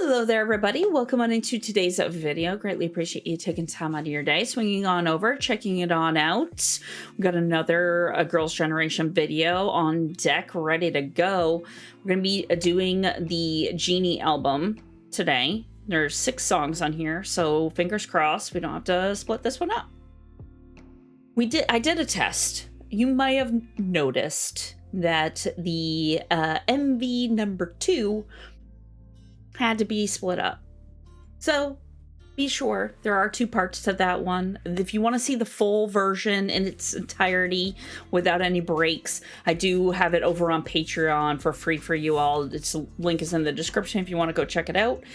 Hello there, everybody. Welcome on into today's video. Greatly appreciate you taking time out of your day, swinging on over, checking it on out. We've got another Girls' Generation video on deck, ready to go. We're going to be doing the Genie album today. There's 6 songs on here, so fingers crossed we don't have to split this one up. I did a test. You might have noticed that the MV number 2 had to be split up. So be sure there are 2 parts to that one. If you want to see the full version in its entirety without any breaks, I do have it over on Patreon for free for you all. Its link is in the description if you want to go check it out.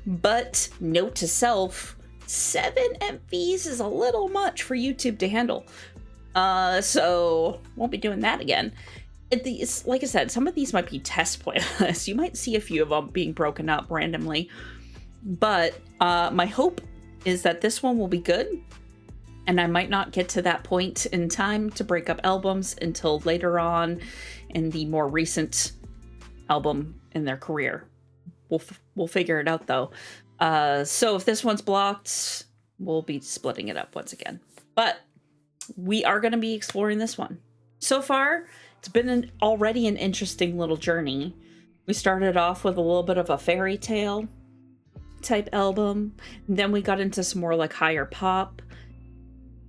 But note to self, 7 MVs is a little much for YouTube to handle. So won't be doing that again. These, like I said, some of these might be test playlists. You might see a few of them being broken up randomly. But my hope is that this one will be good. And I might not get to that point in time to break up albums until later on in the more recent album in their career. We'll figure it out, though. So if this one's blocked, we'll be splitting it up once again. But we are going to be exploring this one. So far, it's been already an interesting little journey. We started off with a little bit of a fairy tale type album. And then we got into some more like higher pop.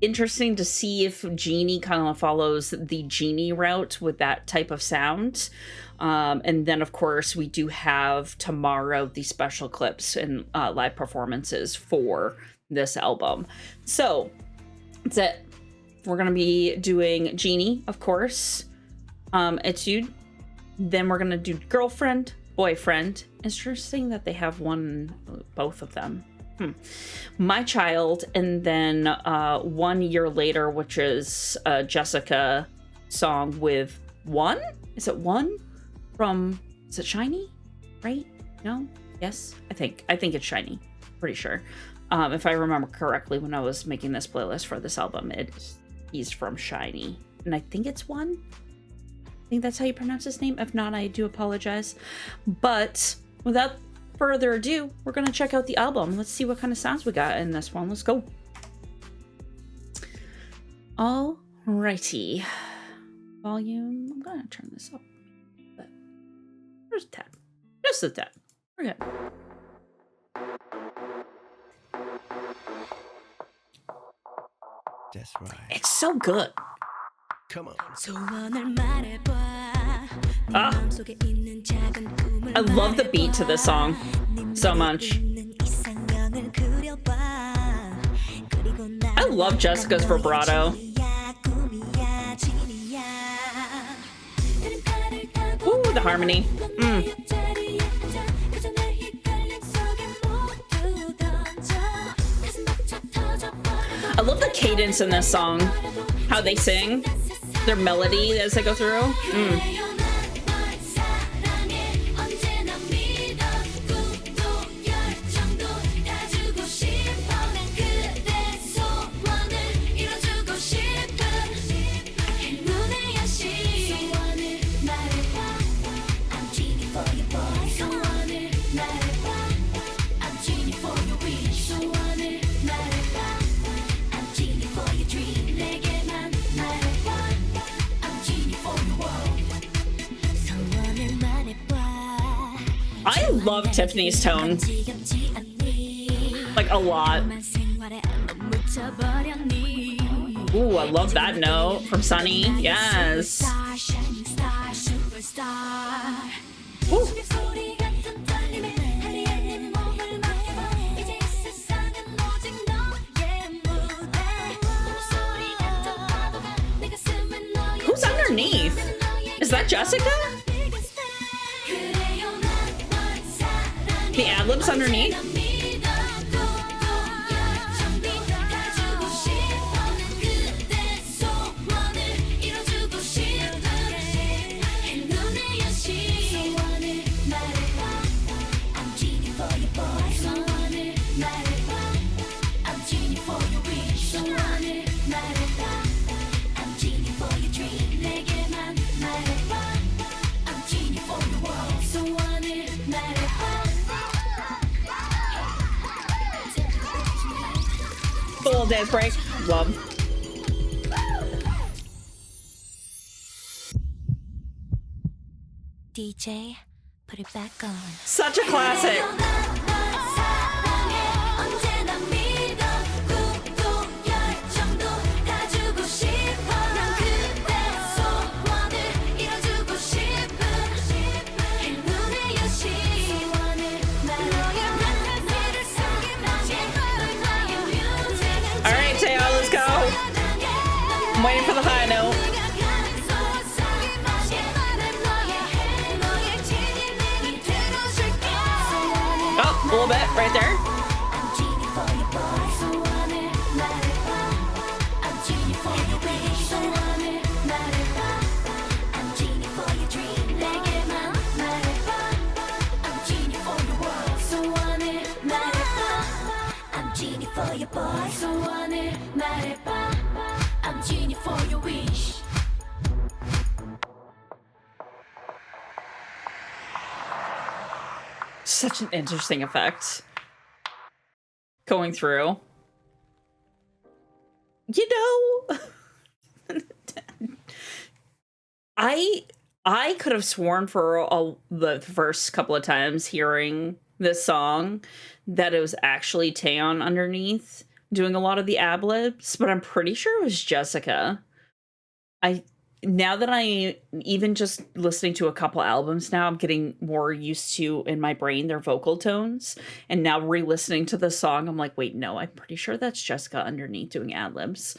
Interesting to see if Genie kind of follows the Genie route with that type of sound. And then, of course, we do have tomorrow the special clips and live performances for this album. So that's it. We're going to be doing Genie, of course. Etude. Then we're gonna do Girlfriend, Boyfriend. Interesting that they have both of them. My Child, and then 1 year later, which is a Jessica song with One. Is it One from? Is it Shiny? Right? No? Yes. I think it's Shiny. Pretty sure. If I remember correctly, when I was making this playlist for this album, he's from Shiny, and I think it's One. I think that's how you pronounce his name. If not, I do apologize. But without further ado, we're going to check out the album. Let's see what kind of sounds we got in this one. Let's go. Alrighty. Volume. I'm going to turn this up. But there's a tad. Just a tad. We're good. That's right. It's so good. Come on. I love the beat to this song so much. I love Jessica's vibrato. Ooh, the harmony. I love the cadence in this song. How they sing. Their melody as they go through. I love Tiffany's tone. Like, a lot. Ooh, I love that note from Sunny. Yes. Ooh. Who's underneath? Is that Jessica? The ad-libs underneath? The little dance break. Love. DJ, put it back on. Such a classic. All right, Taeyeon, let's go. I'm waiting for the high note. Oh, a little bit right there. I'm Genie for your wish. Such an interesting effect going through. You know, I could have sworn for the first couple of times hearing this song that it was actually Taeyeon underneath doing a lot of the ad-libs, but I'm pretty sure it was Jessica. Now that I even just listening to a couple albums now, I'm getting more used to in my brain their vocal tones. And now re-listening to the song, I'm like, wait, no, I'm pretty sure that's Jessica underneath doing ad-libs.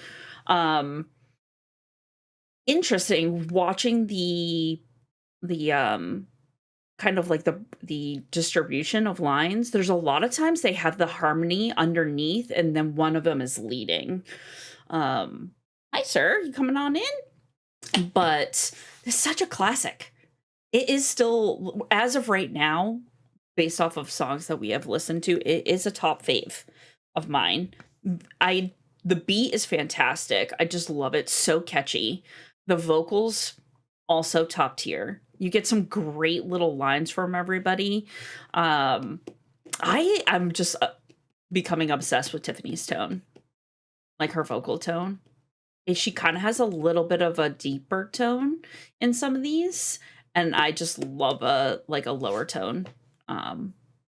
Interesting watching the kind of like the distribution of lines. There's a lot of times they have the harmony underneath and then one of them is leading. Hi sir, you coming on in? But it's such a classic. It is still, as of right now, based off of songs that we have listened to, it is a top fave of mine. The beat is fantastic. I just love it. So catchy. The vocals, also top tier. You get some great little lines from everybody. I'm just becoming obsessed with Tiffany's tone. Like her vocal tone. She kind of has a little bit of a deeper tone in some of these, and I just love a lower tone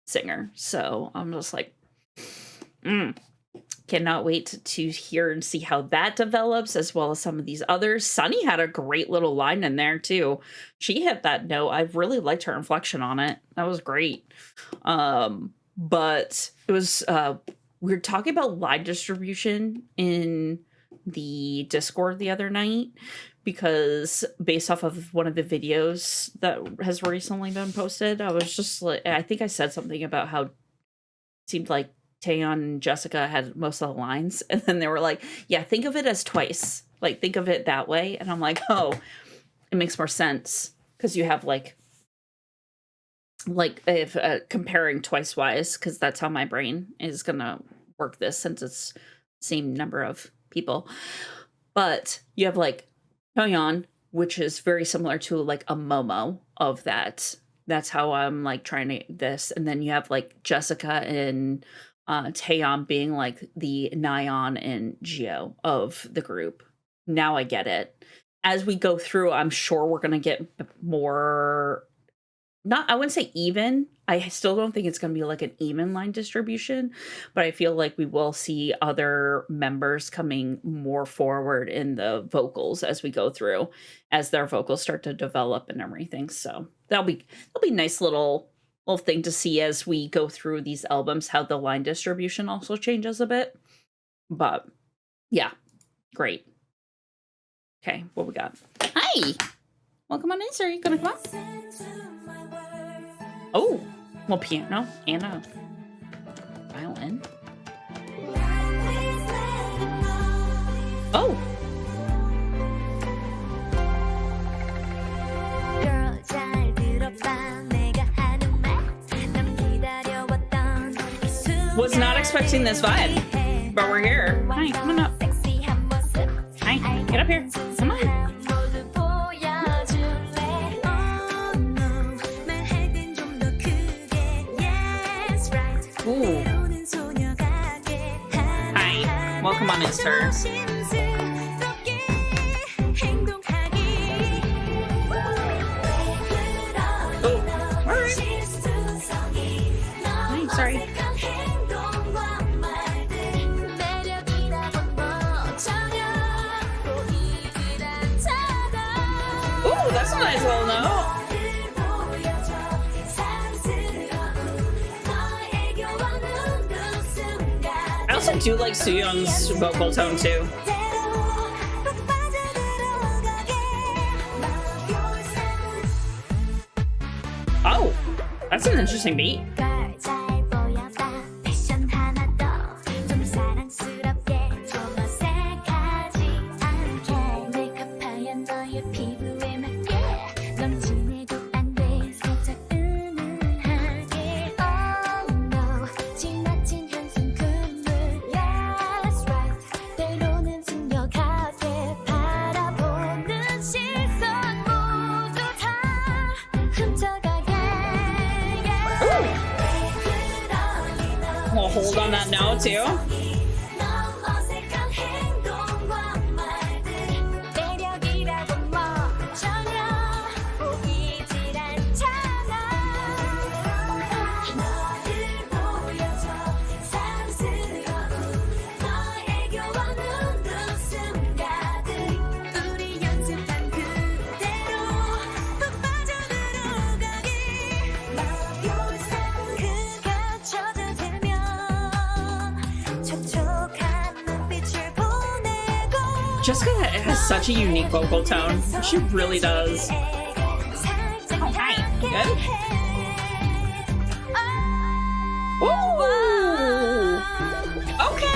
singer. So I'm just like, cannot wait to hear and see how that develops, as well as some of these others. Sunny had a great little line in there too. She hit that note. I really liked her inflection on it. That was great. But it was we were talking about line distribution in the Discord the other night, because based off of one of the videos that has recently been posted, I was just like, I think I said something about how it seemed like Taeyeon and Jessica had most of the lines, and then they were like, yeah, think of it as twice, like think of it that way. And I'm like, oh, it makes more sense, because you have like if comparing twice wise, because that's how my brain is gonna work this, since it's same number of people. But you have like Taeyeon, which is very similar to like a Momo of that. That's how I'm like trying to this. And then you have like Jessica and Taeyeon being like the Nyan and Geo of the group. Now I get it. As we go through, I'm sure we're gonna get more, I wouldn't say even. I still don't think it's going to be like an even line distribution, but I feel like we will see other members coming more forward in the vocals as we go through, as their vocals start to develop and everything. So that'll be a nice little thing to see as we go through these albums, how the line distribution also changes a bit. But yeah, great. Okay, what we got? Hi, welcome on in, sir. You gonna come up? Oh, well, piano and a violin. Oh. Was not expecting this vibe, but we're here. Hi, come on up. Hi, get up here. Come on. Ooh. Hi. Welcome on in, sir. Oh, all right. Hey, sorry. Ooh, that's a nice little note. I also do like Sooyoung's vocal tone too. Oh, that's an interesting beat. We'll hold on that note too. Jessica has such a unique vocal tone. She really does. Oh, hi. Good? Ooh! Okay!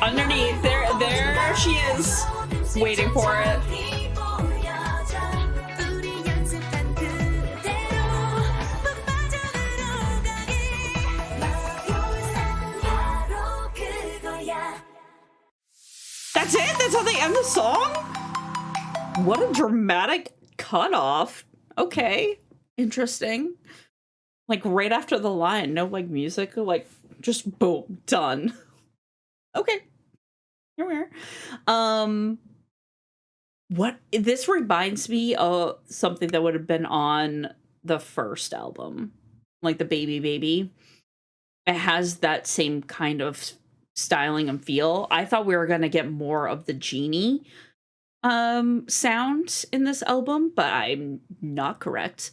Underneath, there she is, waiting for it. That's it? That's how they end the song? What a dramatic cutoff. Okay, interesting. Like right after the line, no like music, like just boom, done. Okay. Here we are. What this reminds me of something that would have been on the first album, like the Baby. It has that same kind of styling and feel. I thought we were gonna get more of the Genie sound in this album, but I'm not correct.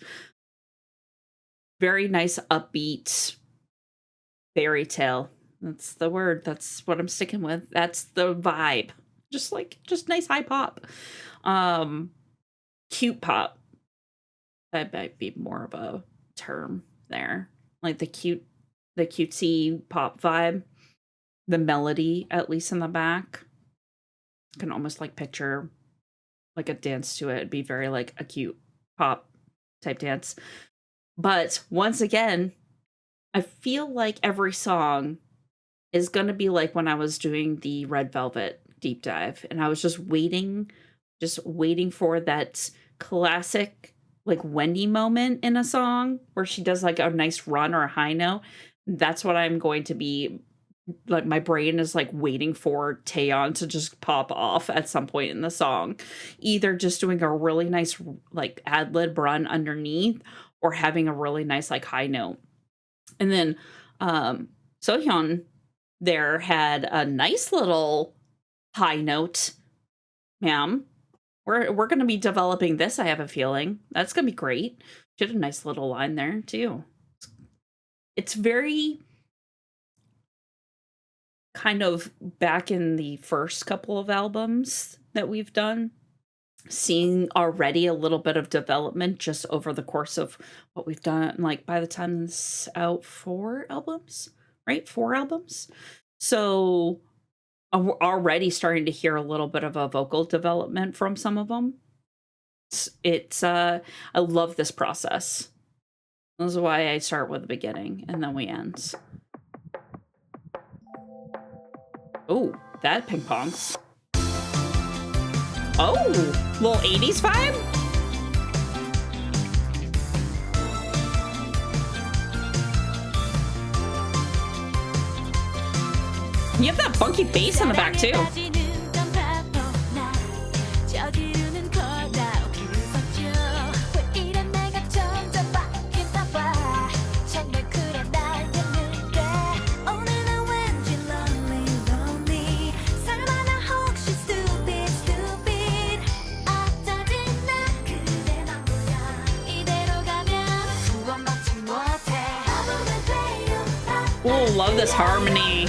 Very nice upbeat fairy tale. That's the word. That's what I'm sticking with. That's the vibe. Just nice high pop. Cute pop. That might be more of a term there. Like the cutesy pop vibe. The melody, at least in the back. I can almost like picture like a dance to it. It'd be very like a cute pop type dance. But once again, I feel like every song is going to be like when I was doing the Red Velvet deep dive, and I was just waiting for that classic like Wendy moment in a song where she does like a nice run or a high note. That's what I'm going to be like. My brain is like waiting for Taeyeon to just pop off at some point in the song, either just doing a really nice like ad-lib run underneath or having a really nice like high note. And then Sohyun there had a nice little high note. Ma'am, we're going to be developing this, I have a feeling. That's going to be great. She had a nice little line there, too. It's very kind of back in the first couple of albums that we've done, seeing already a little bit of development just over the course of what we've done. Like, by the time it's out, 4 albums, right? 4 albums. So we're already starting to hear a little bit of a vocal development from some of them. It's I love this process. This is why I start with the beginning and then we end. Oh, that ping pongs. Oh, little 80s vibe? You have that funky bass in the back too. Oh, love this harmony.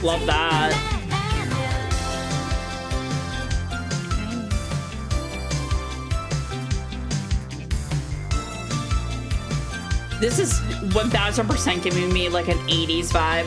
Love that. This is 1000% giving me like an 80s vibe.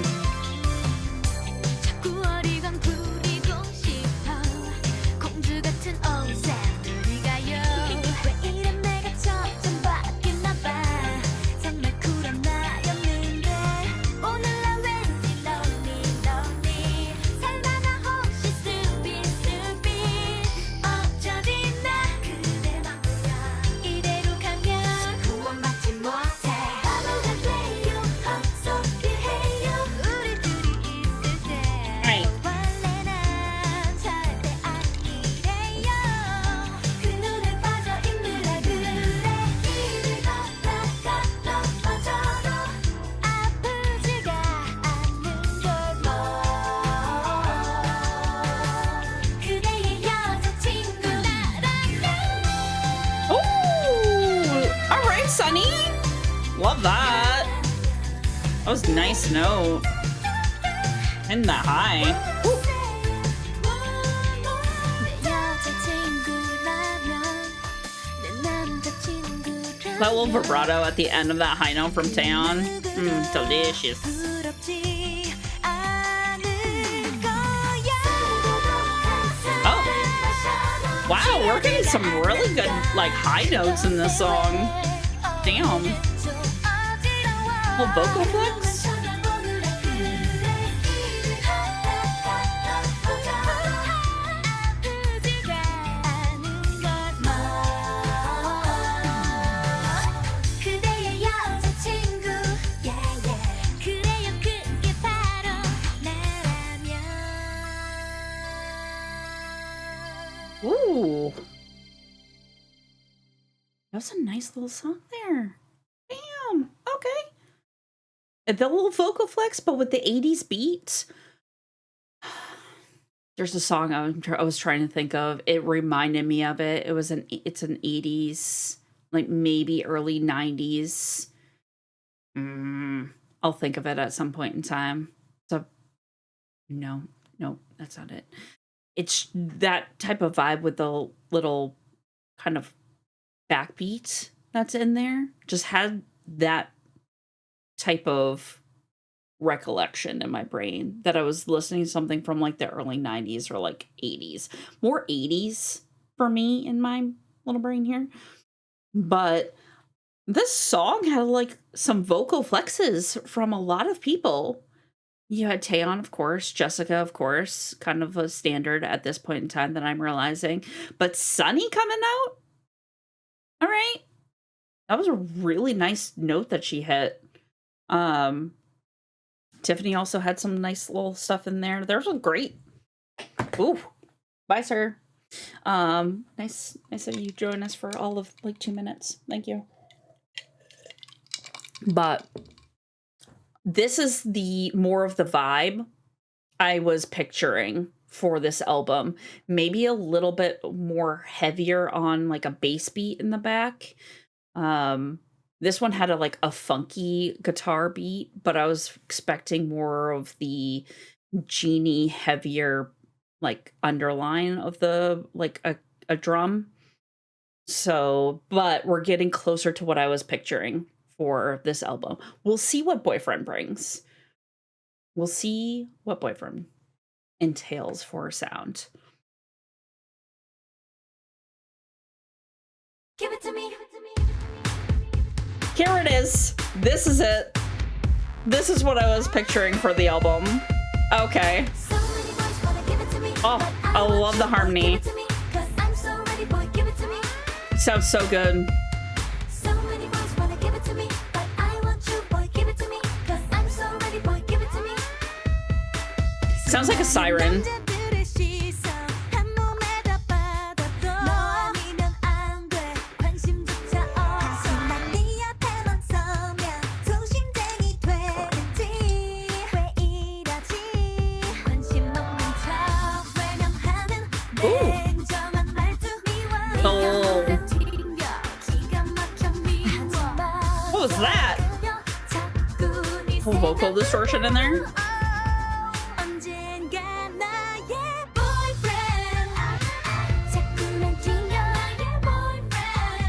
Sunny. Love that. That was a nice note. And the high. Ooh. That little vibrato at the end of that high note from Taeyeon. Delicious. Oh. Wow, we're getting some really good like high notes in this song. Damn. Whole vocal flex? Ooh. That was a nice little song there. Damn. Okay. The little vocal flex, but with the 80s beats. There's a song I was trying to think of. It reminded me of it. It's an 80s, like maybe early 90s. I'll think of it at some point in time. So, no, that's not it. It's that type of vibe with the little kind of backbeat that's in there. Just had that type of recollection in my brain that I was listening to something from like the early 90s or like 80s. More 80s for me in my little brain here. But this song had like some vocal flexes from a lot of people. You had Taeyeon, of course, Jessica, of course, kind of a standard at this point in time that I'm realizing. But Sunny coming out? All right. That was a really nice note that she hit. Tiffany also had some nice little stuff in there. There's a great. Ooh. Bye, sir. Nice that you joined us for all of like 2 minutes. Thank you. But this is the more of the vibe I was picturing for this album. Maybe a little bit more heavier on like a bass beat in the back. This one had a funky guitar beat, but I was expecting more of the Genie heavier like underline of the like a drum. So, but we're getting closer to what I was picturing for this album. We'll see what Boyfriend brings. We'll see what Boyfriend entails for sound. Give it to me. Here it is. This is it. This is what I was picturing for the album. Okay. So many boys wanna give it to me. Oh, but I want love you, the boy, harmony. give it to me, 'cause I'm so ready, boy, give it to me. Sounds so good. So many boys wanna give it to me, but I want you, boy, give it to me, 'cause I'm so ready, boy, give it to me. Sounds like a siren. 남자들의 시선 한 몸에다 받아도 너 아니면 안 돼. 관심조차 없어. 하지만 네 앞에만 서면 소심쟁이 되는지 왜 이러지? 관심 없는 척 외면하는 냉정한 말투 미워. Oh. 네가 튕겨 기가 막혀 미워. What was that? 자꾸 네 Full vocal distortion in there? 언젠가 나의 boyfriend 자꾸만 튕겨 나의 boyfriend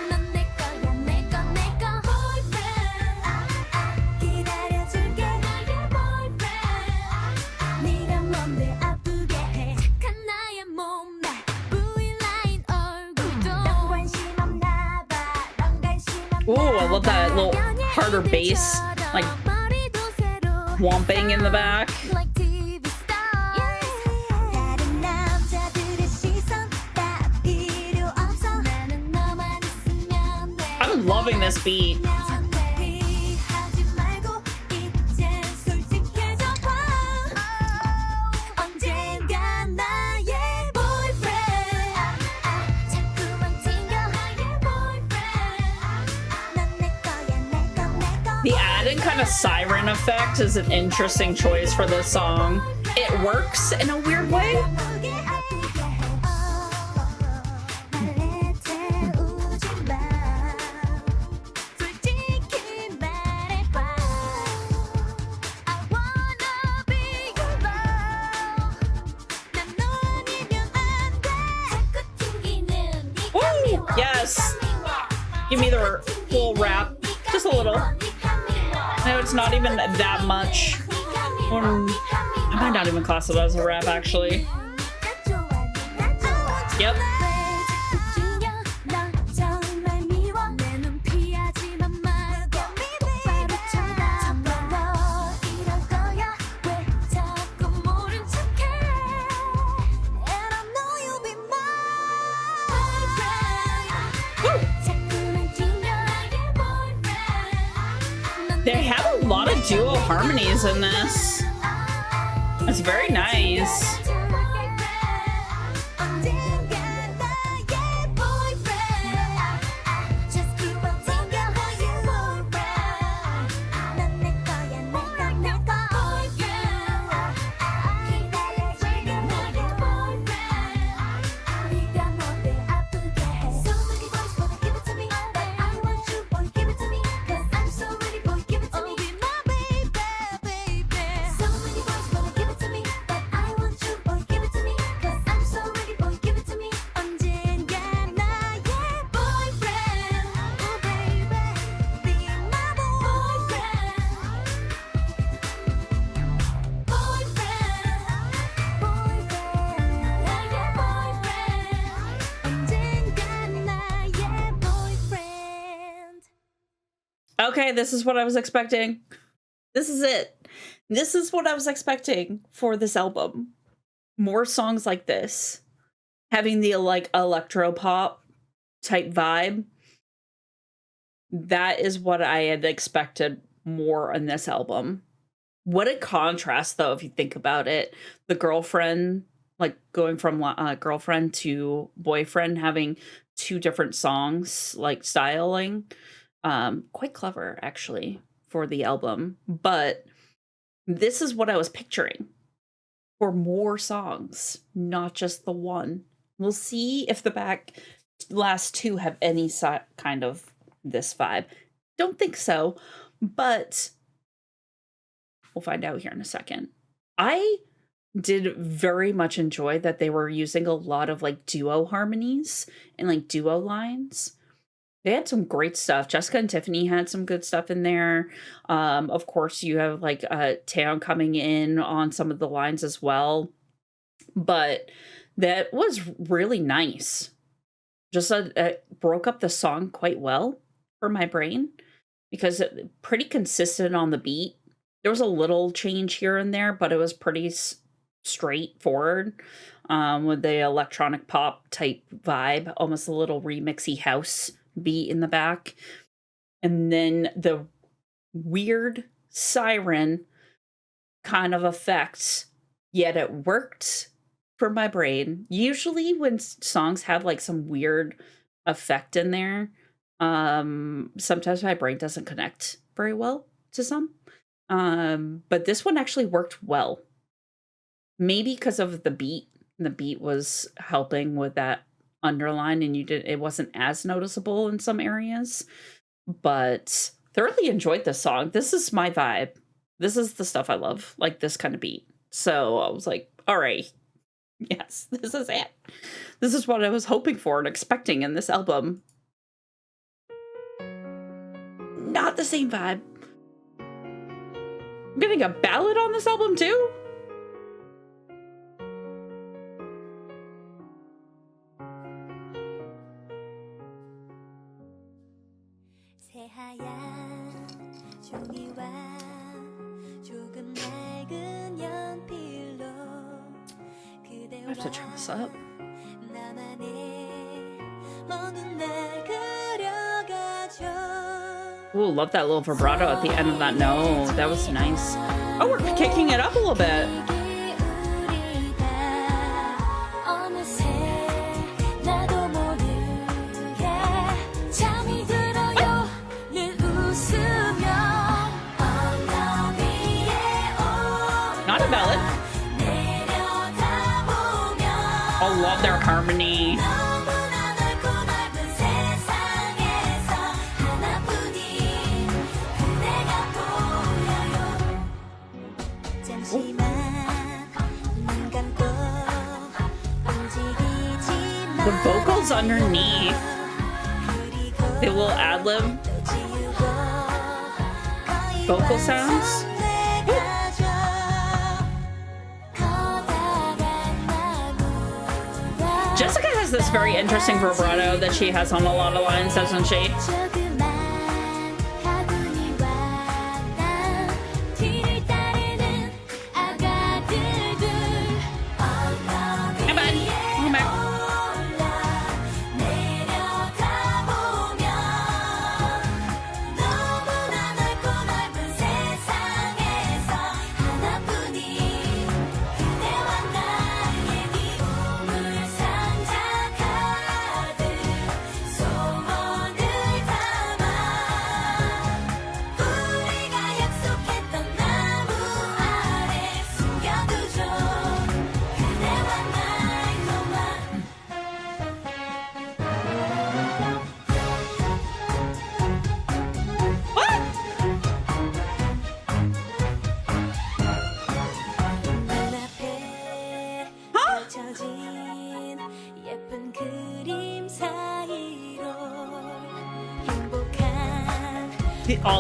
넌 내 거야 내 거 boyfriend 기다려줄게 나의 boyfriend 네가 뭔데 아프게 해 착한 나의 몸매 V라인 얼굴도 넌 관심 없나 봐넌 관심 없나 Ooh, I love that little harder bass, like whomping in the back. like TV stars. 다른 남자들의 시선 다 필요 없어. 나는 너만 있으면 돼. I'm loving this beat. 하지 말고 이젠 솔직해져 봐. 언젠가 나의 boyfriend. 자꾸만 튕겨 나의 boyfriend. 넌 내 거야 내 거. The added kind of siren effect is an interesting choice for this song. It works in a weird way. 아프게 해. 말해 태우지 마. 솔직히 말해봐. I wanna be your love. 난 너니면 안 돼. 자꾸 튕기는 네가 Woo! 미워. Yes. 네가 미워. Give me the full rap. 네가 Just a little. 미워. 네가 미워. No, it's not even that much. I might not even class it as a rap, actually. Yep. They have a lot of duo harmonies in this. It's very nice. Okay, this is what I was expecting. This is it. This is what I was expecting for this album. More songs like this. Having the like electro pop type vibe. That is what I had expected more on this album. What a contrast, though, if you think about it. The girlfriend, like going from girlfriend to boyfriend, having two different songs, like styling. Quite clever, actually, for the album. But this is what I was picturing for more songs, not just the one. We'll see if the last two have any kind of this vibe. Don't think so, but we'll find out here in a second. I did very much enjoy that they were using a lot of like duo harmonies and like duo lines. They had some great stuff. Jessica and Tiffany had some good stuff in there. Of course, you have like Taeyeon coming in on some of the lines as well. But that was really nice. Just broke up the song quite well for my brain because it pretty consistent on the beat. There was a little change here and there, but it was pretty straightforward with the electronic pop type vibe, almost a little remixy house beat in the back. And then the weird siren kind of effects, yet it worked for my brain. Usually when songs have like some weird effect in there, sometimes my brain doesn't connect very well to some. But this one actually worked well. Maybe because of the beat. The beat was helping with that underline and it wasn't as noticeable in some areas. But thoroughly enjoyed this song. This is my vibe. This is the stuff I love, like this kind of beat. So I was like, all right. Yes, this is it. This is what I was hoping for and expecting in this album. Not the same vibe. I'm getting a ballad on this album too? I have to turn this up. Ooh, love that little vibrato at the end of that note. That was nice. Oh, we're kicking it up a little bit. Not a ballad. I love their harmony. The vocals underneath, the little ad-lib vocal sounds. Jessica has this very interesting vibrato that she has on a lot of lines, doesn't she?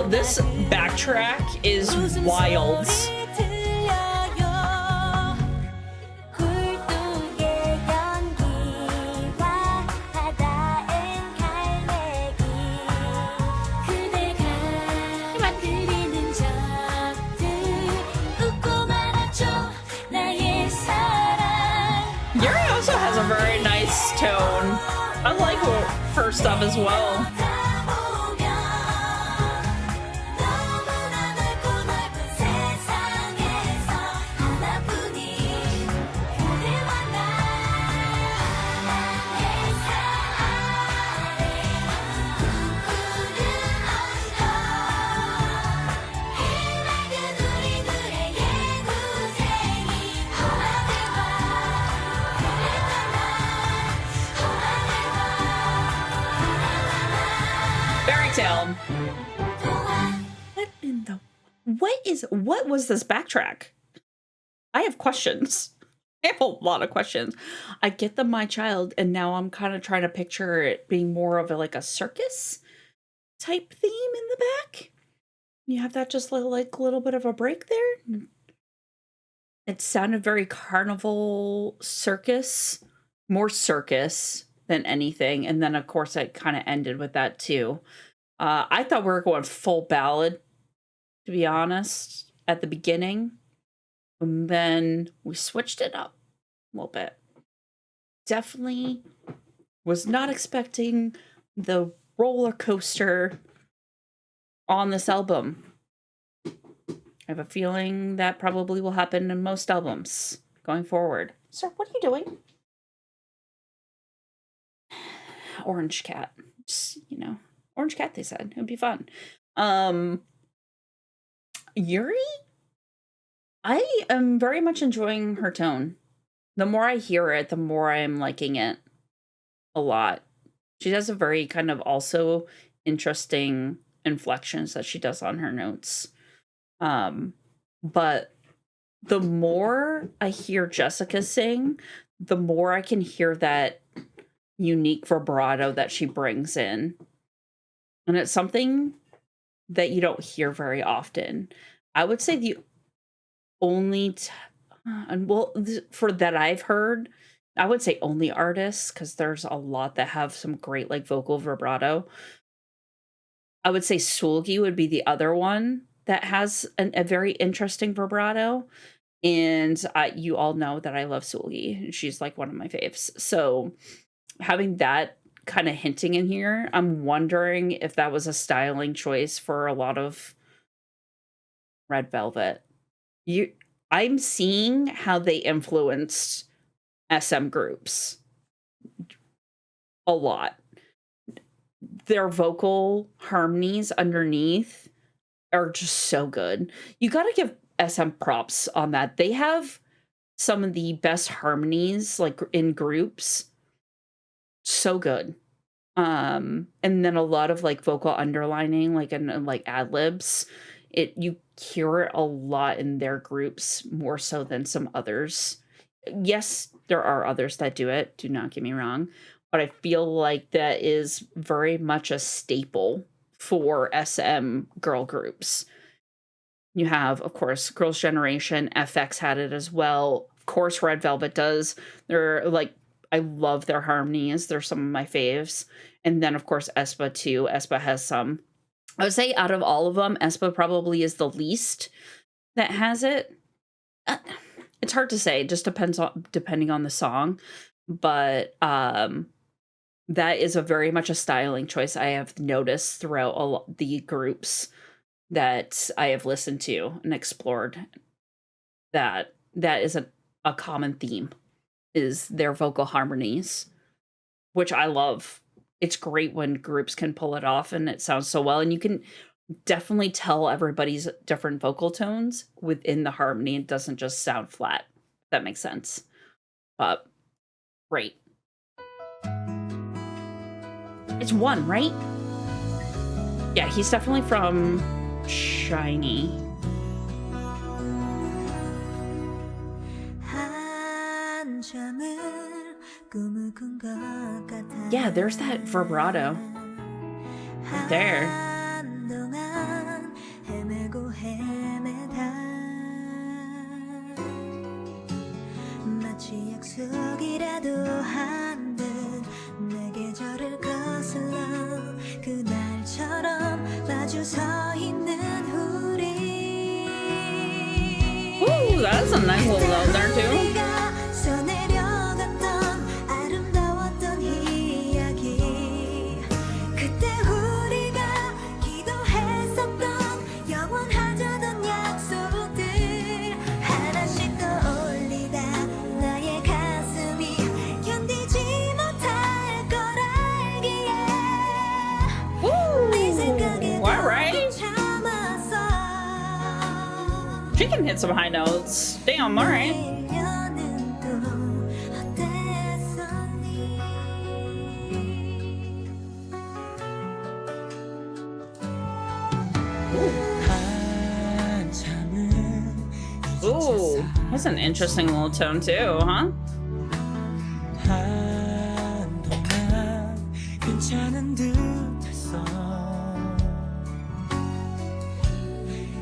This backtrack is wild. Yuri also has a very nice tone. I like her stuff as well. What was this backtrack? I have questions. have a lot of questions. I get the My Child, and now I'm kind of trying to picture it being more of a like a circus type theme in the back. You have that just like little bit of a break there. It sounded very carnival circus, more circus than anything. And then, of course, it kind of ended with that too. I thought we were going full ballad, to be honest, at the beginning. And then we switched it up a little bit. Definitely was not expecting the roller coaster on this album. I have a feeling that probably will happen in most albums going forward. Sir, what are you doing? Orange cat. Just, orange cat, they said. It'd be fun. Yuri? I am very much enjoying her tone. The more I hear it, the more I'm liking it a lot. She has a very kind of also interesting inflections that she does on her notes. But the more I hear Jessica sing, the more I can hear that unique vibrato that she brings in. And it's something that you don't hear very often. I would say the only, for that I've heard, I would say only artists, because there's a lot that have some great like vocal vibrato. I would say Sulgi would be the other one that has a very interesting vibrato. And you all know that I love Sulgi. She's like one of my faves. So having that kind of hinting in here, I'm wondering if that was a styling choice for a lot of Red Velvet. I'm seeing how they influenced SM groups a lot. Their vocal harmonies underneath are just so good. You got to give SM props on that. They have some of the best harmonies like in groups. So good. And then a lot of like vocal underlining, like and like ad libs. You hear it a lot in their groups more so than some others. Yes, there are others that do it. Do not get me wrong. But I feel like that is very much a staple for SM girl groups. You have, of course, Girls' Generation. FX had it as well. Of course, Red Velvet does. They're like, I love their harmonies. They're some of my faves. And then, of course, aespa too. aespa has some. I would say out of all of them, aespa probably is the least that has it. It's hard to say. It just depending on the song. But that is a very much a styling choice I have noticed throughout the groups that I have listened to and explored. That is a common theme, is their vocal harmonies, which I love. It's great when groups can pull it off and it sounds so well. And you can definitely tell everybody's different vocal tones within the harmony. It doesn't just sound flat. If that makes sense. But great. It's one, right? Yeah, he's definitely from Shiny. Yeah, there's that vibrato. Right there. Ooh, that's a nice little note there too. She can hit some high notes. Damn, all right. Ooh, Oh, that's an interesting little tone too, huh? 한동안 괜찮은 듯했어.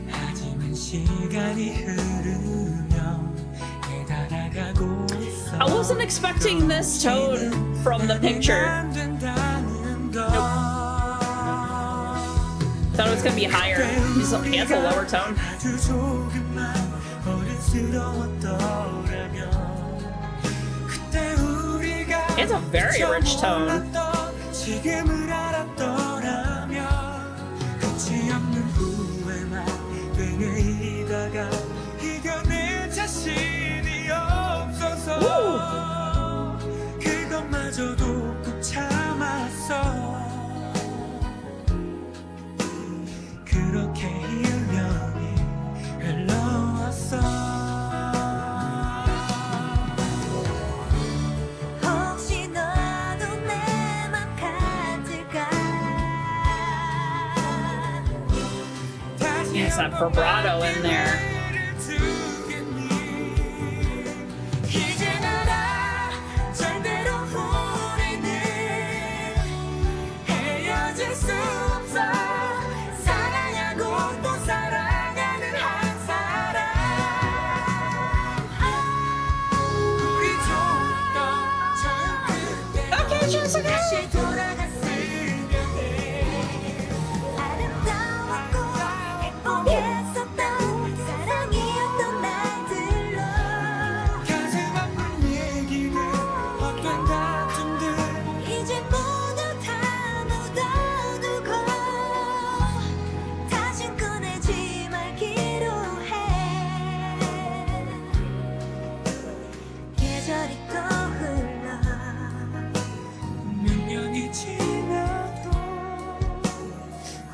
하지만 시간이 흐르며 되돌아가고 있어. I wasn't expecting this tone from the picture. 안 된다는 걸. Thought it was gonna be higher. He has a lower tone. 아주 조금만 어른스러웠더라면 그때 우리가 He has a very rich tone. 지금을 알았더라면 끝이 없는 후회만 되뇌이다가 이겨낼 자신이 없어서 그것마저도 꾹 참았어. 그렇게 1년이 흘러왔어. 혹시 너도 내 맘 같을까? He has that vibrato in there. 이제 알아 절대로 우리는 헤어질 수 없어. 사랑하고 또 사랑하는 한 사람. 우리 좀 더 처음 그때 다시 돌아갔으면 해. 아름다웠고 행복했었던 사랑이었던 날들로 가슴 아픈 얘기들 어떤 다툼들 이제 모두 다 묻어두고 다신 꺼내지 말기로 해. 계절이 또 흘러 몇 년이 지나도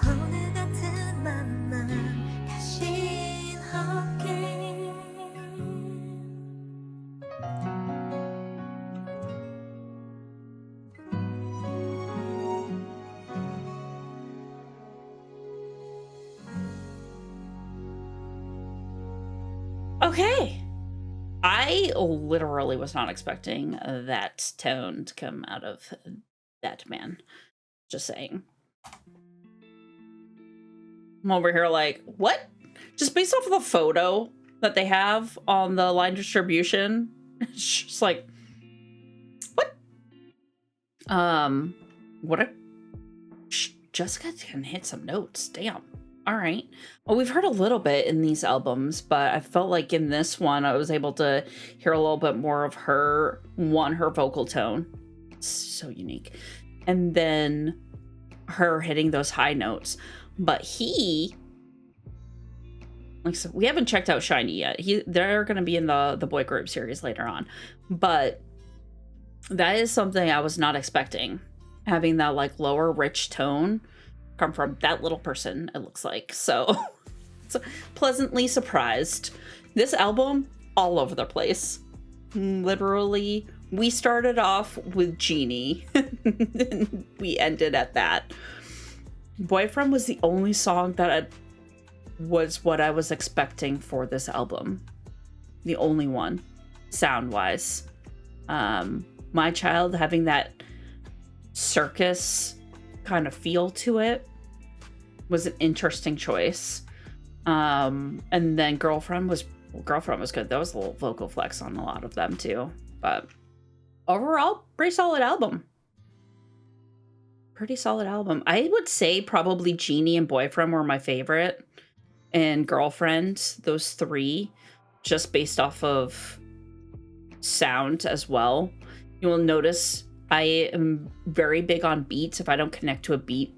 오늘 같은 만남 다신 없게. Okay. I literally was not expecting that tone to come out of that man. Just saying. I'm over here like, what? Just based off of the photo that they have on the line distribution, it's just like, what? What a... Jessica can hit some notes. Damn. All right. Well, we've heard a little bit in these albums, but I felt like in this one, I was able to hear a little bit more of her vocal tone. It's so unique. And then her hitting those high notes. But he, like, so we haven't checked out Shiny yet. They're going to be in the boy group series later on. But that is something I was not expecting. Having that, like, lower rich tone come from that little person, it looks like. So pleasantly surprised. This album, all over the place. Literally, we started off with Genie. And we ended at that. Boyfriend was the only song that was what I was expecting for this album. The only one, sound-wise. My Child having that circus kind of feel to it was an interesting choice. And then Girlfriend was good. That was a little vocal flex on a lot of them too. But overall, pretty solid album. Pretty solid album. I would say probably Genie and Boyfriend were my favorite. And Girlfriend, those three, just based off of sound as well. You will notice I am very big on beats. If I don't connect to a beat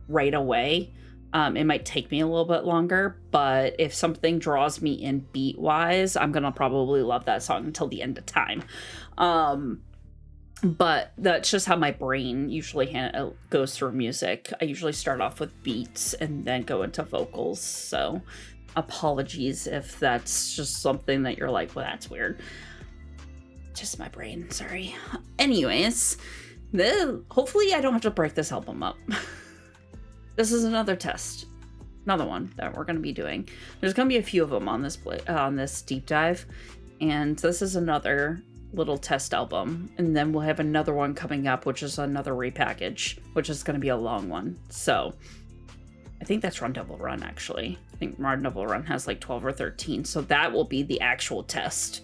right away, it might take me a little bit longer, but if something draws me in beat-wise, I'm gonna probably love that song until the end of time. But that's just how my brain usually goes through music. I usually start off with beats and then go into vocals, so apologies if that's just something that you're like, well, that's weird. Just my brain, sorry. Anyways, hopefully I don't have to break this album up. This is another test. another one that we're going to be doing. There's going to be a few of them on this deep dive, and this is another little test album, and then we'll have another one coming up, which is another repackage, which is going to be a long one. So I think that's Run Double Run, actually. I think Run Double Run has like 12 or 13, so that will be the actual test.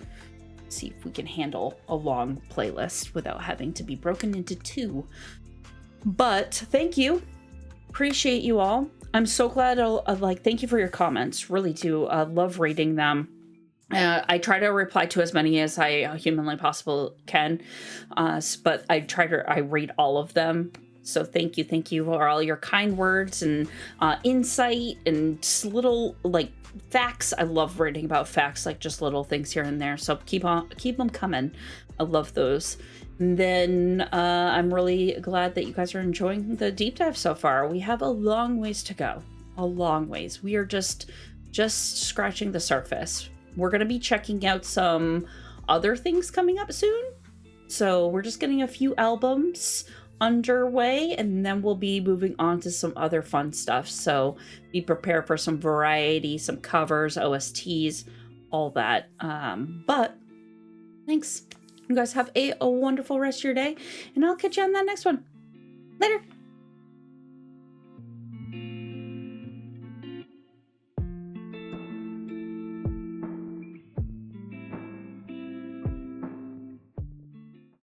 See if we can handle a long playlist without having to be broken into two. But thank you. Appreciate you all. I'm so glad. Thank you for your comments. Really do. Love reading them. I try to reply to as many as I humanly possible can. But I read all of them. So thank you for all your kind words and insight and just little like facts. I love reading about facts, like just little things here and there. So keep them coming. I love those. And then I'm really glad that you guys are enjoying the deep dive so far. We have a long ways to go. A long ways. We are just scratching the surface. We're going to be checking out some other things coming up soon. So we're just getting a few albums underway, and then we'll be moving on to some other fun stuff. So be prepared for some variety, some covers, OSTs, all that. But thanks. You guys have a wonderful rest of your day, and I'll catch you on that next one. Later.